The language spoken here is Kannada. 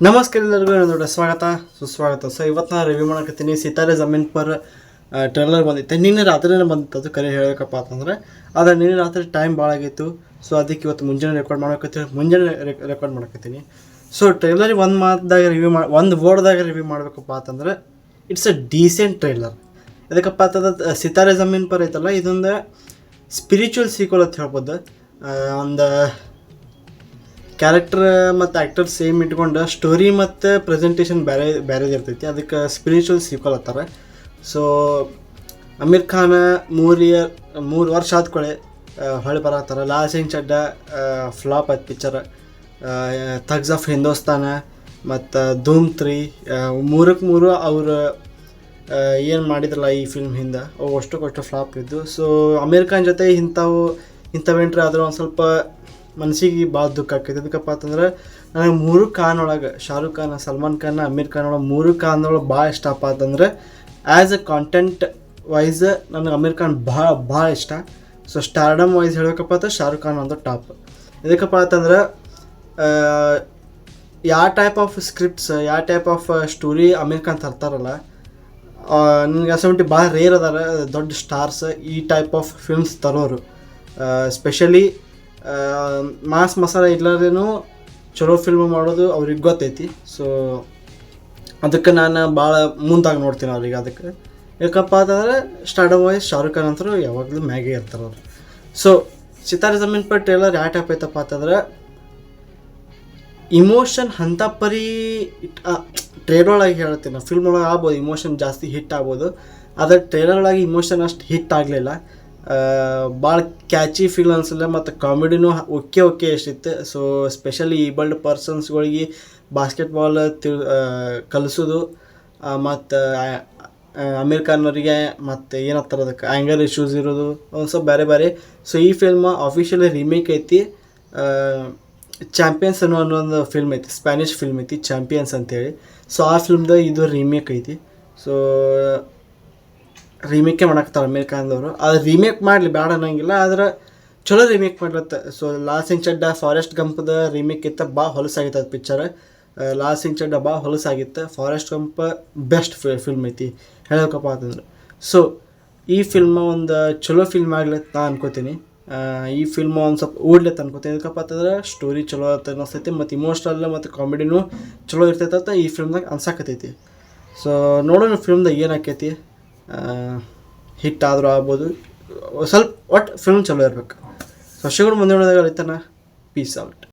ನಮಸ್ಕಾರ ಎಲ್ಲರಿಗೂ ನನ್ನ ಸ್ವಾಗತ ಸುಸ್ವಾಗತ. ಸೊ ಇವತ್ತು ನಾನು ರಿವ್ಯೂ ಮಾಡಕತ್ತೀನಿ ಸಿತಾರೆ ಜಮೀನ್ ಪರ್ ಟ್ರೇಲರ್ ಬಂದಿತ್ತು. ನಿನ್ನೆ ರಾತ್ರಿನೇ ಬಂದಿತ್ತು. ಅದು ಕರೆ ಹೇಳಬೇಕಪ್ಪ ಅಂತಂದರೆ ಆದರೆ ನಿನ್ನೆ ರಾತ್ರಿ ಟೈಮ್ ಭಾಳ ಆಗಿತ್ತು. ಸೊ ಅದಕ್ಕೆ ಇವತ್ತು ಮುಂಜಾನೆ ರೆಕಾರ್ಡ್ ಮಾಡಕತ್ತೀನಿ. ಸೊ ಟ್ರೇಲರಿಗೆ ಒಂದು ಮಾತದಾಗ ಒಂದು ವರ್ಡ್ದಾಗ ರಿವ್ಯೂ ಮಾಡಬೇಕಪ್ಪ ಅಂತಂದರೆ ಇಟ್ಸ್ ಅ ಡೀಸೆಂಟ್ ಟ್ರೇಲರ್. ಇದಕ್ಕಪ್ಪ ಅಂತಂದ್ರೆ ಸಿತಾರೆ ಜಮೀನ್ ಪರ್ ಐತಲ್ಲ, ಇದೊಂದು ಸ್ಪಿರಿಚುವಲ್ ಸೀಕ್ವಲ್ ಅಂತ ಹೇಳ್ಬೋದು. ಒಂದು ಕ್ಯಾರೆಕ್ಟರ್ ಮತ್ತು ಆ್ಯಕ್ಟರ್ ಸೇಮ್ ಇಟ್ಕೊಂಡು ಸ್ಟೋರಿ ಮತ್ತು ಪ್ರೆಸೆಂಟೇಷನ್ ಬೇರೆದು ಇರ್ತೈತಿ. ಅದಕ್ಕೆ ಸ್ಪಿರಿಚುವಲ್ ಸೀಕ್ವಲ್ ಅಂತಾರೆ. ಸೊ ಅಮೀರ್ ಖಾನ್ 3 ವರ್ಷ ಆದ್ಕೊಳ್ಳೆ ಹೊಳೆ ಬರತ್ತಾರೆ. ಲಾಲ್ ಸಿಂಗ್ ಚಡ್ಡಾ ಫ್ಲಾಪ್ ಆಯ್ತು ಪಿಕ್ಚರ್. ಥಗ್ಸ್ ಆಫ್ ಹಿಂದೂಸ್ತಾನ ಮತ್ತು ಧೂಮ್ 3 3ಕ್ಕೆ 3 ಅವರು ಏನು ಮಾಡಿದ್ರಲ್ಲ ಈ ಫಿಲ್ಮ್ ಹಿಂದೆ ಅವು ಅಷ್ಟು ಫ್ಲಾಪ್ ಇದ್ದು. ಸೊ ಅಮೀರ್ ಖಾನ್ ಜೊತೆ ಇಂಥವೆಂಟ್ರಿ ಆದರೂ ಒಂದು ಸ್ವಲ್ಪ ಮನಸ್ಸಿಗೆ ಭಾಳ ದುಃಖ ಆಕೈತೆ. ಅದಕ್ಕಪ್ಪ ಅಂತಂದ್ರೆ ನನಗೆ 3 ಖಾನ್ ಒಳಗೆ ಶಾರುಖ್ ಖಾನ್, ಸಲ್ಮಾನ್ ಖಾನ್, ಅಮೀರ್ ಖಾನ್ ಒಳಗೆ 3 ಖಾನ್ದೊಳಗೆ ಭಾಳ ಇಷ್ಟಪ್ಪ ಅಂತಂದರೆ ಆ್ಯಸ್ ಎ ಕಾಂಟೆಂಟ್ ವೈಸ್ ನನಗೆ ಅಮೀರ್ ಖಾನ್ ಭಾಳ ಇಷ್ಟ. ಸೊ ಸ್ಟಾರ್ಡಮ್ ವೈಸ್ ಹೇಳಬೇಕಪ್ಪ ಅಂತ ಶಾರುಖ್ ಖಾನ್ ಒಂದು ಟಾಪ್. ಇದಕ್ಕಪ್ಪ ಅಂತಂದ್ರೆ ಯಾವ ಟೈಪ್ ಆಫ್ ಸ್ಕ್ರಿಪ್ಟ್ಸ್, ಯಾವ type of story Aamir Khan ತರ್ತಾರಲ್ಲ, ನನಗೆ ಅಸಂಟಿ ಭಾಳ ರೇರ್ ಅದಾರ ದೊಡ್ಡ ಸ್ಟಾರ್ಸ್ ಈ ಟೈಪ್ ಆಫ್ ಫಿಲ್ಮ್ಸ್ ತರೋರು. ಸ್ಪೆಷಲಿ ಮಾಸ್ ಮಸಾಲ ಇಲ್ಲದೇನು ಚಲೋ ಫಿಲ್ಮ್ ಮಾಡೋದು ಅವ್ರಿಗೆ ಗೊತ್ತೈತಿ. ಸೊ ಅದಕ್ಕೆ ನಾನು ಭಾಳ ಮುಂದಾಗಿ ನೋಡ್ತೀನಿ ಅವ್ರಿಗೆ. ಅದಕ್ಕೆ ಯಾಕಪ್ಪ ಅಂತಂದರೆ ಸ್ಟಾರ್ಡಮ್ ವೈಸ್ ಶಾರುಖ್ ಖಾನ್ ಅಂತರೂ ಯಾವಾಗಲೂ ಮ್ಯಾಗೆ ಇರ್ತಾರೆ ಅವರು. ಸೊ ಸಿತಾರೆ ಜಮೀನ್ ಪರ್ ಟ್ರೇಲರ್ ಯಾವ ಟೈಪ್ ಐತಪ್ಪ ಅಂತಂದ್ರೆ ಇಮೋಷನ್ ಅಂಥ ಪರಿ ಟ್ರೇಲರ್ ಒಳಗೆ ಹೇಳ್ತೀನಿ. ಫಿಲ್ಮ್ ಒಳಗೆ ಆಗ್ಬೋದು ಇಮೋಷನ್ ಜಾಸ್ತಿ ಹಿಟ್ ಆಗ್ಬೋದು, ಆದರೆ ಟ್ರೇಲರ್ ಒಳಗೆ ಇಮೋಷನ್ ಅಷ್ಟು ಹಿಟ್ ಆಗಲಿಲ್ಲ. ಭಾಳ ಕ್ಯಾಚಿ ಫೀಲ್ ಅನಿಸಲ್ಲ ಮತ್ತು ಕಾಮಿಡಿನೂ ಓಕೆ ಎಷ್ಟಿತ್ತು. ಸೊ ಸ್ಪೆಷಲಿ ಈಬಲ್ಡ್ ಪರ್ಸನ್ಸ್ಗಳಿಗೆ ಬಾಸ್ಕೆಟ್ಬಾಲ್ ಕಲಿಸೋದು ಮತ್ತು ಅಮೀರ್ ಖಾನ್ ಅವರಿಗೆ ಮತ್ತು ಏನಂತಾರೆ ಅದಕ್ಕೆ ಆ್ಯಂಗರ್ ಇಶ್ಯೂಸ್ ಇರೋದು ಒಂದು ಸ್ವಲ್ಪ ಬೇರೆ. ಸೊ ಈ ಫಿಲ್ಮ್ ಅಫಿಷಿಯಲಿ ರೀಮೇಕ್ ಐತಿ. ಚಾಂಪಿಯನ್ಸ್ ಅನ್ನೋ ಫಿಲ್ಮ್ ಐತಿ, ಸ್ಪ್ಯಾನಿಷ್ ಫಿಲ್ಮ್ ಐತಿ ಚಾಂಪಿಯನ್ಸ್ ಅಂತೇಳಿ. ಸೊ ಆ ಫಿಲ್ಮ್ದು ಇದು ರೀಮೇಕ್ ಐತಿ. ಸೊ ರೀಮೇಕೇ ಮಾಡಾಕ್ತಾರೆ ಅಮೀರ್ ಖಾನ್ದವರು. ಅದು ರೀಮೇಕ್ ಮಾಡಲಿ ಬೇಡ ಅನ್ನೋಂಗಿಲ್ಲ, ಆದ್ರೆ ಚಲೋ ರೀಮೇಕ್ ಮಾಡ್ಲತ್ತ. ಸೊ ಲಾಲ್ ಸಿಂಗ್ ಚಡ್ಡಾ ಫಾರೆಸ್ಟ್ ಗಂಪ್ದ ರೀಮೇಕ್ ಇತ್ತು, ಭಾಳ ಹೊಲಸಾಗಿತ್ತು ಅದು ಪಿಕ್ಚರ್. ಲಾಲ್ ಸಿಂಗ್ ಚಡ್ಡಾ ಭಾಳ ಹೊಲಸಾಗಿತ್ತು. ಫಾರೆಸ್ಟ್ ಗಂಪ್ ಬೆಸ್ಟ್ ಫಿಲ್ಮ್ ಐತಿ ಹೇಳಬೇಕಪ್ಪ ಅಂತಂದ್ರೆ. ಸೊ ಈ ಫಿಲ್ಮ್ ಒಂದು ಚಲೋ ಫಿಲ್ಮ್ ಆಗ್ಲತ್ತ ನಾ ಅನ್ಕೋತೀನಿ. ಈ ಫಿಲ್ಮ್ ಒಂದು ಸ್ವಲ್ಪ ಓಡ್ಲತ್ತ ಅನ್ಕೋತೀನಿ. ಅದಕ್ಕಪ್ಪ ಅಂತಂದ್ರೆ ಸ್ಟೋರಿ ಚಲೋ ಅಂತ ಅನ್ನಿಸ್ತೈತಿ ಮತ್ತು ಇಮೋಷ್ನಲ್ ಮತ್ತು ಕಾಮಿಡಿನೂ ಚಲೋ ಇರ್ತೈತೆ ಅಂತ ಈ ಫಿಲ್ಮ್ದಾಗ ಅನ್ಸಾಕತ್ತೈತಿ. ಸೊ ನೋಡೋಣ ಫಿಲ್ಮ್ದಾಗ ಏನು ಆಕೈತಿ. ಹಿಟ್ ಆದರೂ ಆಗ್ಬೋದು, ಸ್ವಲ್ಪ ಒಟ್ಟು ಫಿಲ್ಮ್ ಚಲೋ ಇರ್ಬೇಕು. ಸೊ ಮುಂದೆ ನೋಡಿದಾಗ ಅಳಿತಾನ. Piece out.